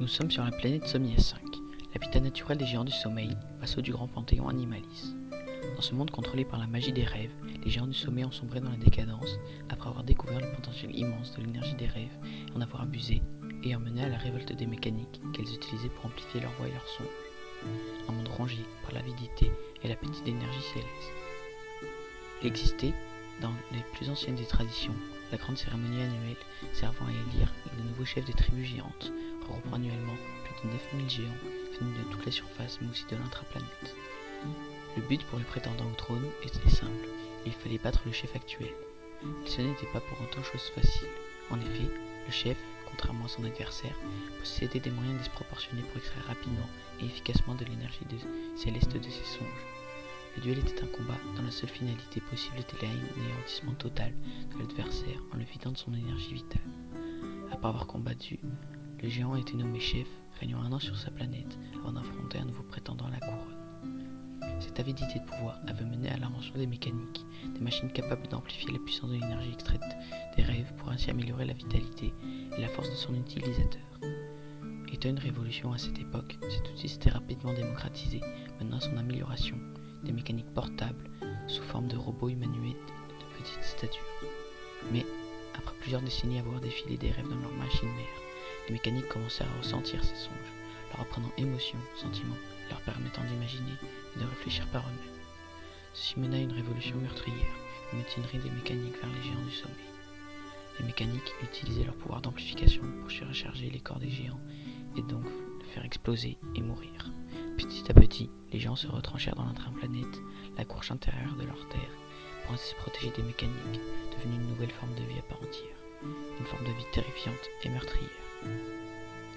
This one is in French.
Nous sommes sur la planète Sommiès 5, l'habitat naturel des géants du sommeil, vassaux du grand panthéon Animalis. Dans ce monde contrôlé par la magie des rêves, les géants du sommeil ont sombré dans la décadence après avoir découvert le potentiel immense de l'énergie des rêves et en avoir abusé, ayant mené à la révolte des mécaniques qu'elles utilisaient pour amplifier leur voix et leur songe. Un monde rongé par l'avidité et l'appétit d'énergie céleste. Il existait, dans les plus anciennes des traditions, la grande cérémonie annuelle servant à élire le nouveau chef des tribus géantes, regroupant annuellement plus de 9000 géants venus de toute la surface mais aussi de l'intraplanète. Le but pour le prétendant au trône était simple, il fallait battre le chef actuel. Et ce n'était pas pour autant chose facile. En effet, le chef, contrairement à son adversaire, possédait des moyens disproportionnés pour extraire rapidement et efficacement de l'énergie céleste de ses songes. Le duel était un combat dont la seule finalité possible était l'anéantissement total de l'adversaire en le vidant de son énergie vitale. Après avoir combattu, le géant a été nommé chef, régnant un an sur sa planète avant d'affronter un nouveau prétendant à la couronne. Cette avidité de pouvoir avait mené à l'invention des mécaniques, des machines capables d'amplifier la puissance de l'énergie extraite des rêves pour ainsi améliorer la vitalité et la force de son utilisateur. Étant une révolution à cette époque, cet outil s'était rapidement démocratisé, menant à son amélioration, des mécaniques portables sous forme de robots humanoïdes de petite stature. Mais, après plusieurs décennies à voir défiler des rêves dans leur machine mère, les mécaniques commencèrent à ressentir ces songes, leur apprenant émotions, sentiments, leur permettant d'imaginer et de réfléchir par eux-mêmes. Ceci mena à une révolution meurtrière, une mutinerie des mécaniques vers les géants du sommeil. Les mécaniques utilisaient leur pouvoir d'amplification pour surcharger les corps des géants et donc le faire exploser et mourir. Petit à petit, les géants se retranchèrent dans l'intraplanète, la couche intérieure de leur terre, pour ainsi se protéger des mécaniques, devenue une nouvelle forme de vie à part entière, une forme de vie terrifiante et meurtrière.